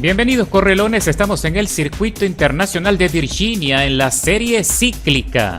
Bienvenidos correlones, estamos en el Circuito Internacional de Virginia en la serie cíclica.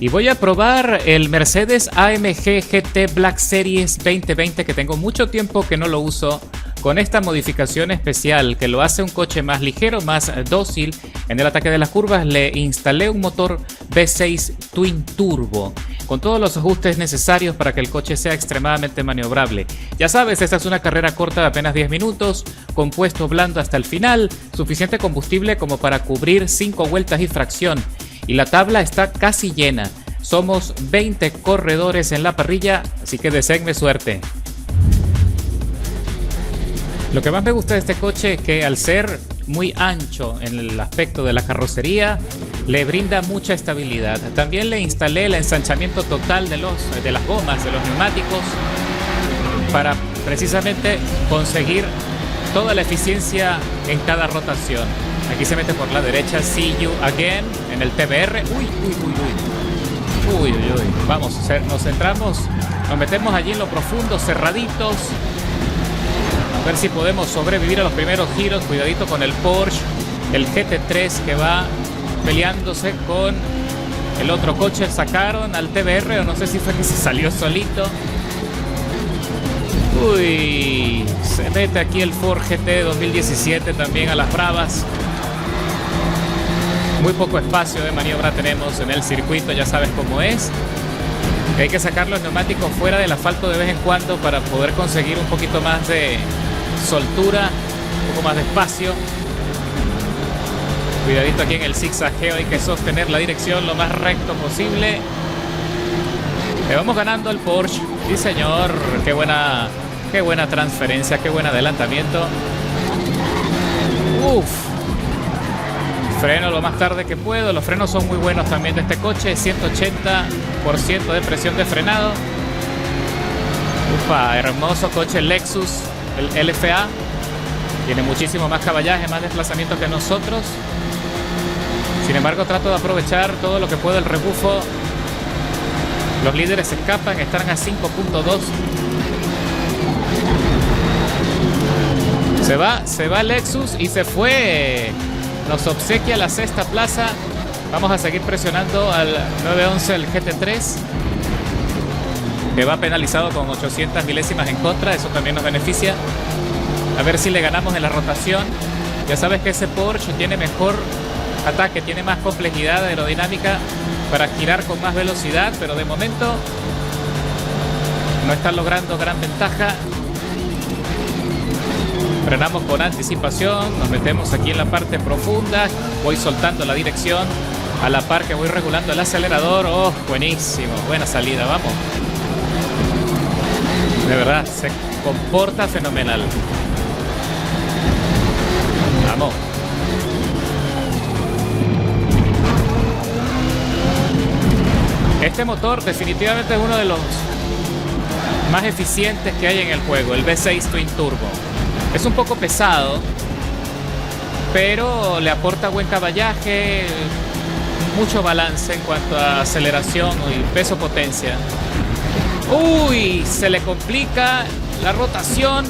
Y voy a probar el Mercedes AMG GT Black Series 2020 que tengo mucho tiempo que no lo uso, con esta modificación especial que lo hace un coche más ligero, más dócil. En el ataque de las curvas le instalé un motor V6 Twin Turbo con todos los ajustes necesarios para que el coche sea extremadamente maniobrable. Ya sabes, esta es una carrera corta de apenas 10 minutos, compuesto blando hasta el final, suficiente combustible como para cubrir 5 vueltas y fracción. Y la tabla está casi llena. Somos 20 corredores en la parrilla, así que deseenme suerte. Lo que más me gusta de este coche es que al ser muy ancho en el aspecto de la carrocería, le brinda mucha estabilidad. También le instalé el ensanchamiento total de las gomas, de los neumáticos, para precisamente conseguir toda la eficiencia en cada rotación. Aquí se mete por la derecha, see you again, en el TBR. Uy. Vamos, nos centramos, nos metemos allí en lo profundo, cerraditos. A ver si podemos sobrevivir a los primeros giros. Cuidadito con el Porsche, el GT3 que va peleándose con el otro coche. Sacaron al TBR, o no sé si fue que se salió solito. Uy, se mete aquí el Ford GT 2017 también a las bravas. Muy poco espacio de maniobra tenemos en el circuito, ya sabes cómo es. Hay que sacar los neumáticos fuera del asfalto de vez en cuando para poder conseguir un poquito más de soltura, un poco más de espacio. Cuidadito aquí en el zigzagueo, hay que sostener la dirección lo más recto posible. Le vamos ganando el Porsche. Sí, señor, qué buena transferencia, qué buen adelantamiento. Freno lo más tarde que puedo. Los frenos son muy buenos también de este coche. 180% de presión de frenado. Hermoso coche Lexus, el LFA. Tiene muchísimo más caballaje, más desplazamiento que nosotros. Sin embargo, trato de aprovechar todo lo que puedo el rebufo. Los líderes se escapan, están a 5.2. Se va Lexus y se fue. Nos obsequia la sexta plaza. Vamos a seguir presionando al 911, el GT3, que va penalizado con 800 milésimas en contra. Eso también nos beneficia. A ver si le ganamos en la rotación. Ya sabes que ese Porsche tiene mejor ataque, tiene más complejidad aerodinámica para girar con más velocidad, pero de momento no está logrando gran ventaja. Frenamos con anticipación, nos metemos aquí en la parte profunda, voy soltando la dirección a la par que voy regulando el acelerador. Buenísimo, buena salida, vamos. De verdad, se comporta fenomenal. Vamos. Este motor definitivamente es uno de los más eficientes que hay en el juego, el V6 Twin Turbo. Es un poco pesado, pero le aporta buen caballaje, mucho balance en cuanto a aceleración y peso-potencia. Se le complica la rotación.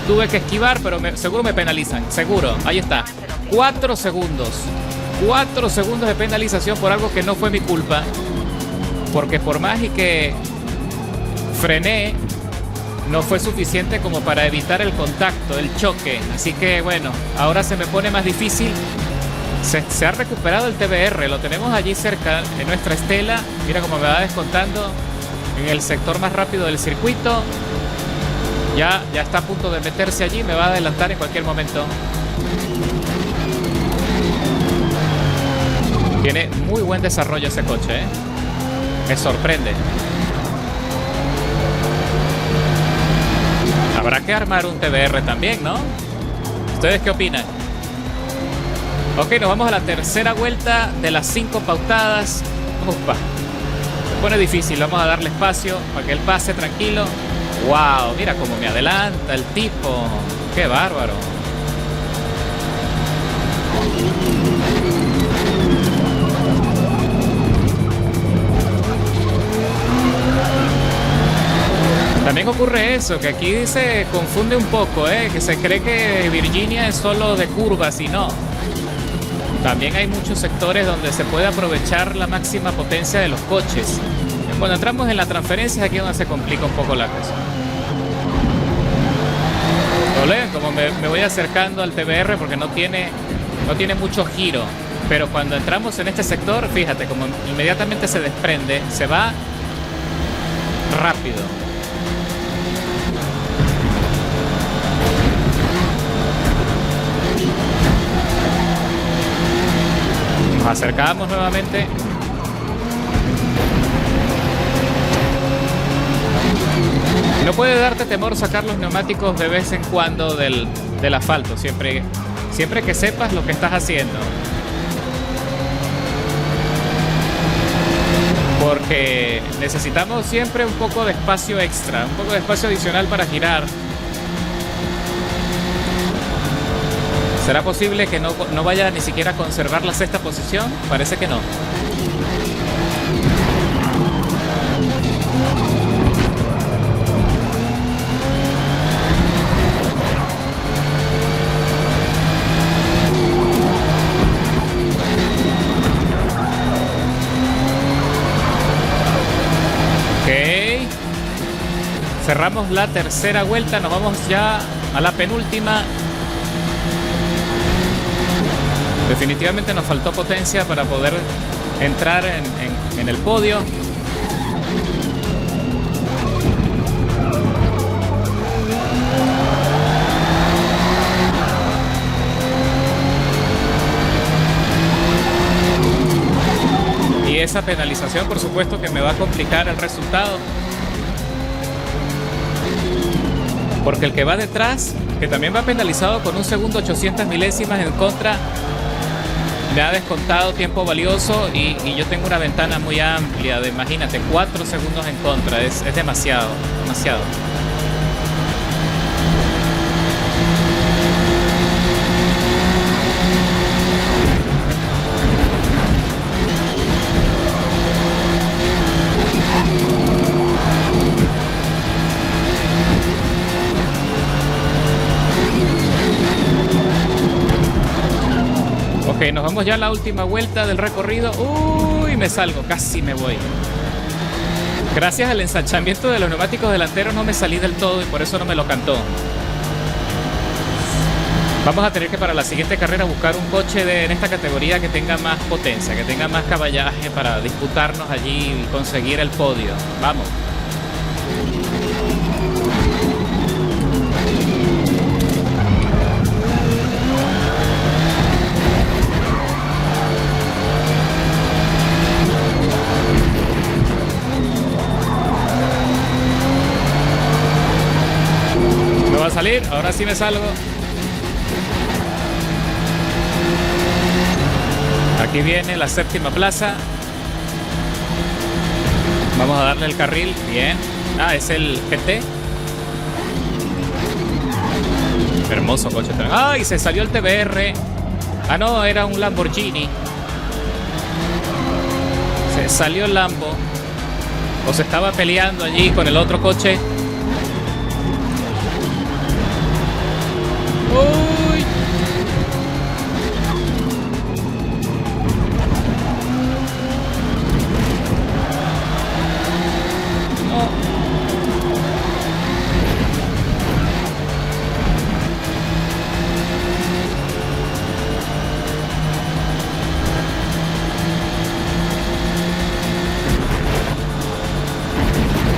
Tuve que esquivar, pero seguro me penalizan. Seguro, ahí está. 4 segundos. 4 segundos de penalización por algo que no fue mi culpa. Porque por más y que frené, no fue suficiente como para evitar el contacto, el choque. Así que bueno, ahora se me pone más difícil. Se ha recuperado el TBR, lo tenemos allí cerca de nuestra estela. Mira cómo me va descontando en el sector más rápido del circuito. Ya está a punto de meterse allí, me va a adelantar en cualquier momento. Tiene muy buen desarrollo ese coche, ¿eh? Me sorprende. Habrá que armar un TBR también, ¿no? ¿Ustedes qué opinan? Ok, nos vamos a la tercera vuelta de las 5 pautadas. Se pone difícil, vamos a darle espacio para que él pase tranquilo. ¡Wow! Mira cómo me adelanta el tipo. ¡Qué bárbaro! También ocurre eso, que aquí se confunde un poco, que se cree que Virginia es solo de curvas y no. También hay muchos sectores donde se puede aprovechar la máxima potencia de los coches. Cuando entramos en la transferencia es aquí donde se complica un poco la cosa. ¿Vale? Como me voy acercando al TBR porque no tiene mucho giro. Pero cuando entramos en este sector, fíjate, como inmediatamente se desprende, se va rápido. Nos acercamos nuevamente. No puede darte temor sacar los neumáticos de vez en cuando del asfalto, siempre que sepas lo que estás haciendo. Porque necesitamos siempre un poco de espacio extra, un poco de espacio adicional para girar. ¿Será posible que no vaya ni siquiera a conservar la sexta posición? Parece que no. Ok. Cerramos la tercera vuelta, nos vamos ya a la penúltima. Definitivamente nos faltó potencia para poder entrar en el podio. Y esa penalización, por supuesto, que me va a complicar el resultado. Porque el que va detrás, que también va penalizado con 1 segundo 800 milésimas en contra, me ha descontado tiempo valioso y yo tengo una ventana muy amplia de, imagínate, 4 segundos en contra. Es demasiado, demasiado. Ok, nos vamos ya a la última vuelta del recorrido. Uy, me salgo, casi me voy. Gracias al ensanchamiento de los neumáticos delanteros no me salí del todo y por eso no me lo cantó. Vamos a tener que para la siguiente carrera buscar un coche en esta categoría que tenga más potencia, que tenga más caballaje para disputarnos allí y conseguir el podio. Vamos. Va a salir, ahora sí me salgo. Aquí viene la séptima plaza. Vamos a darle el carril, bien. Ah, es el GT. Hermoso coche. ¡Ay! Se salió el TBR. Ah, no, era un Lamborghini. Se salió el Lambo. O se estaba peleando allí con el otro coche. Uy. No.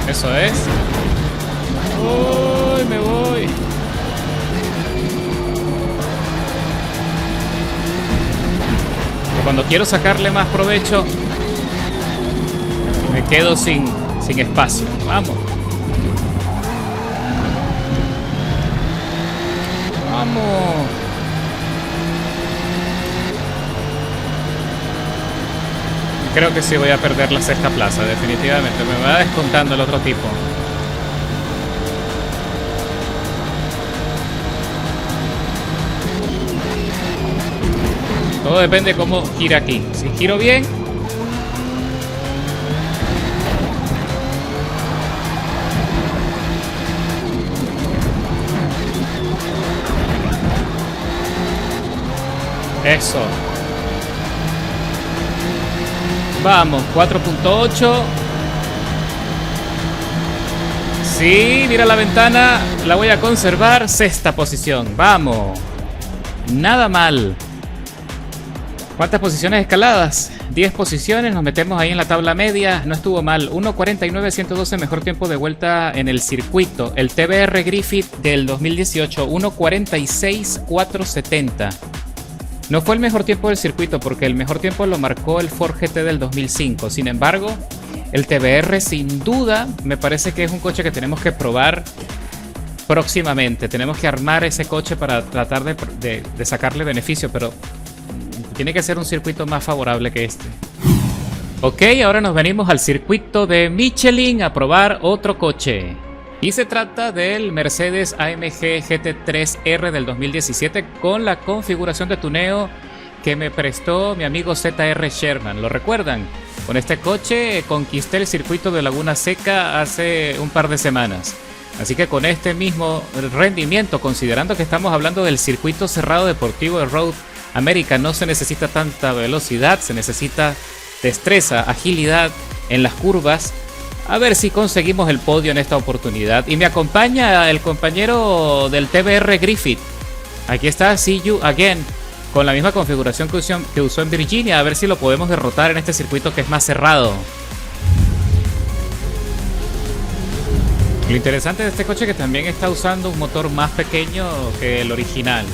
Eso es. Uy, me voy. Cuando quiero sacarle más provecho, me quedo sin espacio. Vamos. Vamos. Creo que sí voy a perder la sexta plaza, definitivamente. Me va descontando el otro tipo. Todo depende de cómo gira aquí. Si giro bien, Eso. Vamos, 4.8. Sí, mira la ventana. La voy a conservar. Sexta posición. Vamos. Nada mal. ¿Cuántas posiciones escaladas? 10 posiciones. Nos metemos ahí en la tabla media. No estuvo mal. 1.49.112 mejor tiempo de vuelta en el circuito. El TBR Griffith del 2018. 1.46.470. No fue el mejor tiempo del circuito porque el mejor tiempo lo marcó el Ford GT del 2005. Sin embargo, el TBR sin duda me parece que es un coche que tenemos que probar próximamente. Tenemos que armar ese coche para tratar de sacarle beneficio, pero tiene que ser un circuito más favorable que este. Ok, ahora nos venimos al circuito de Michelin a probar otro coche. Y se trata del Mercedes AMG GT3R del 2017 con la configuración de tuneo que me prestó mi amigo ZR Sherman. ¿Lo recuerdan? Con este coche conquisté el circuito de Laguna Seca hace un par de semanas. Así que con este mismo rendimiento, considerando que estamos hablando del circuito cerrado deportivo de Road America, no se necesita tanta velocidad, se necesita destreza, agilidad en las curvas. A ver si conseguimos el podio en esta oportunidad. Y me acompaña el compañero del TBR Griffith. Aquí está, See You Again, con la misma configuración que usó en Virginia. A ver si lo podemos derrotar en este circuito que es más cerrado. Lo interesante de este coche es que también está usando un motor más pequeño que el original.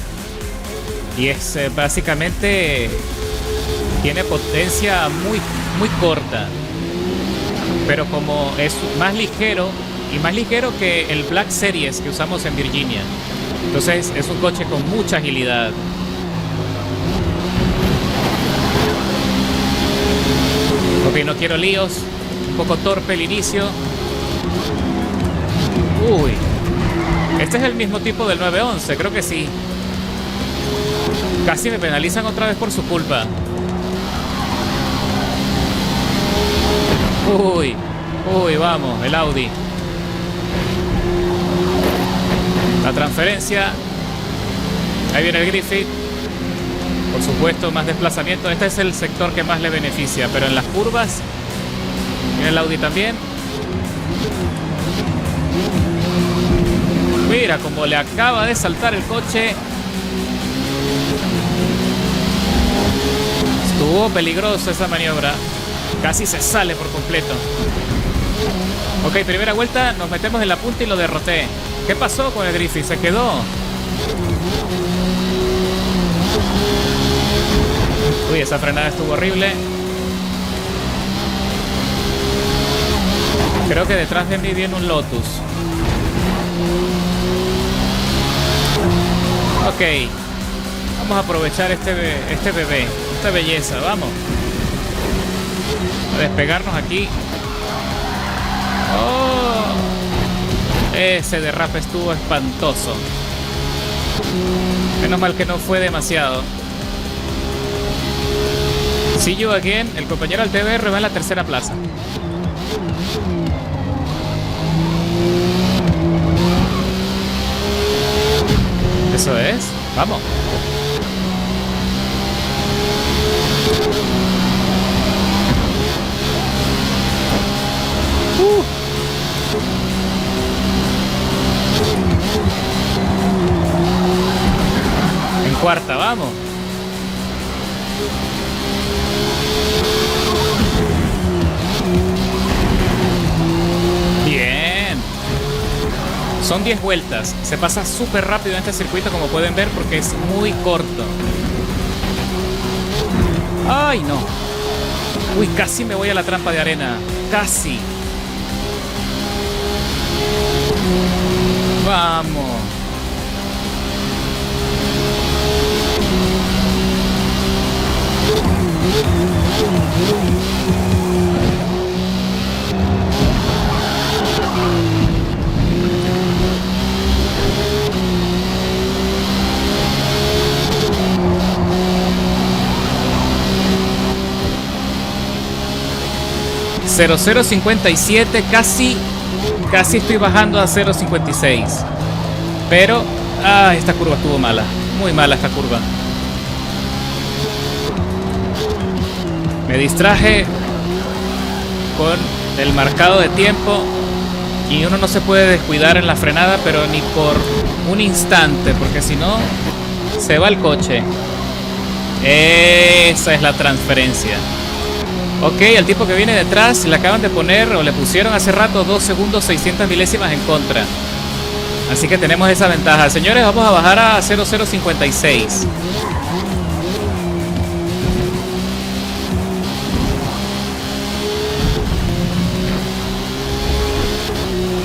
Y es básicamente tiene potencia muy corta. Pero como es más ligero y más ligero que el Black Series que usamos en Virginia, entonces es un coche con mucha agilidad. Ok, no quiero líos. Un poco torpe el inicio. Uy, este es el mismo tipo del 911, creo que sí. Casi me penalizan otra vez por su culpa. Uy, vamos, el Audi. La transferencia. Ahí viene el Griffith. Por supuesto, más desplazamiento. Este es el sector que más le beneficia. Pero en las curvas viene el Audi también. Mira como le acaba de saltar el coche. Estuvo peligrosa esa maniobra. Casi se sale por completo. Ok, primera vuelta, nos metemos en la punta y lo derroté. ¿Qué pasó con el Griffith? Se quedó. Uy, esa frenada estuvo horrible. Creo que detrás de mí viene un Lotus. Ok, vamos a aprovechar este bebé, esta belleza, vamos a despegarnos aquí. Oh, ese derrape estuvo espantoso. Menos mal que no fue demasiado. See You Again, el compañero del TBR va en la tercera plaza. Eso es, vamos. En cuarta, vamos. Bien. Son 10 vueltas. Se pasa súper rápido en este circuito, como pueden ver, porque es muy corto. ¡Ay, no! Uy, casi me voy a la trampa de arena. Casi. Vamos. .0057, casi estoy bajando a 0.56. Pero esta curva estuvo mala, muy mala esta curva. Me distraje con el marcado de tiempo y uno no se puede descuidar en la frenada, pero ni por un instante, porque si no se va el coche. Esa es la transferencia. Ok, al tipo que viene detrás le acaban de poner, o le pusieron hace rato, 2 segundos 600 milésimas en contra. Así que tenemos esa ventaja. Señores, vamos a bajar a 0056.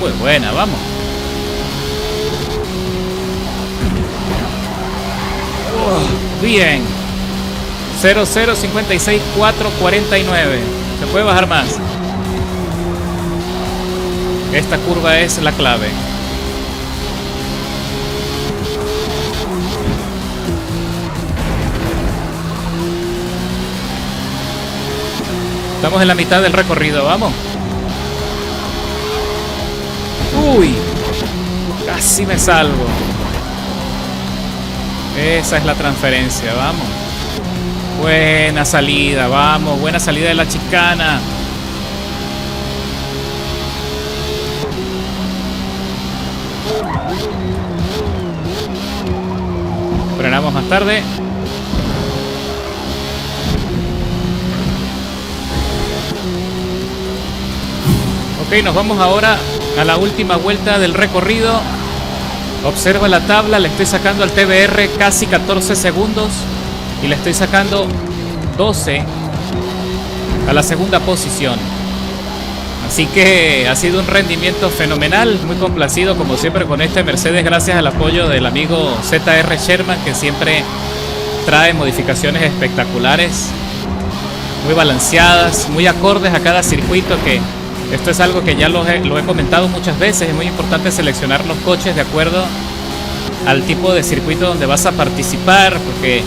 Muy buena, vamos. Bien. 0056 449. Se puede bajar más. Esta curva es la clave. Estamos en la mitad del recorrido, vamos. Uy, casi me salvo. Esa es la transferencia, vamos. Buena salida, vamos. Buena salida de la chicana. Frenamos más tarde. Ok, nos vamos ahora a la última vuelta del recorrido. Observa la tabla, le estoy sacando al TBR casi 14 segundos y le estoy sacando 12 a la segunda posición. Así que ha sido un rendimiento fenomenal, muy complacido como siempre con este Mercedes, gracias al apoyo del amigo ZR Sherman, que siempre trae modificaciones espectaculares, muy balanceadas, muy acordes a cada circuito, que esto es algo que ya lo he comentado muchas veces. Es muy importante seleccionar los coches de acuerdo al tipo de circuito donde vas a participar, porque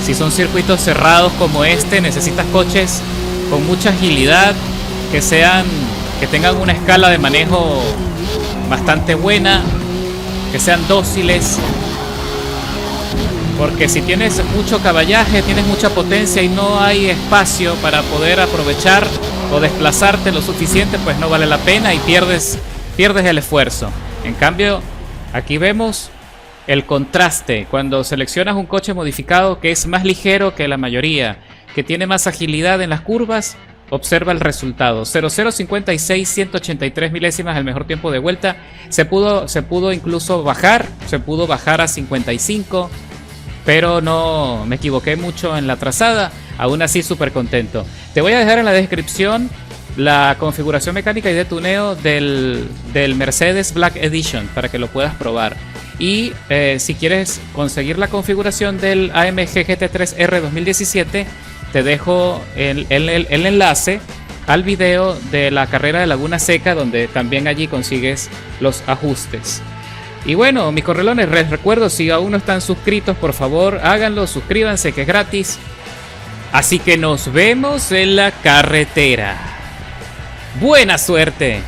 si son circuitos cerrados como este, necesitas coches con mucha agilidad, que tengan una escala de manejo bastante buena, que sean dóciles, porque si tienes mucho caballaje, tienes mucha potencia y no hay espacio para poder aprovechar o desplazarte lo suficiente, pues no vale la pena y pierdes el esfuerzo. En cambio, aquí vemos el contraste cuando seleccionas un coche modificado que es más ligero que la mayoría, que tiene más agilidad en las curvas. Observa el resultado: 0056, 183 milésimas, el mejor tiempo de vuelta. Se pudo incluso bajar, se pudo bajar a 55, pero no me equivoqué mucho en la trazada. Aún así, súper contento. Te voy a dejar en la descripción la configuración mecánica y de tuneo del Mercedes Black Edition para que lo puedas probar. Y si quieres conseguir la configuración del AMG GT3R 2017, te dejo el enlace al video de la carrera de Laguna Seca, donde también allí consigues los ajustes. Y bueno, mis correlones, les recuerdo, si aún no están suscritos, por favor háganlo, suscríbanse, que es gratis. Así que nos vemos en la carretera. ¡Buena suerte!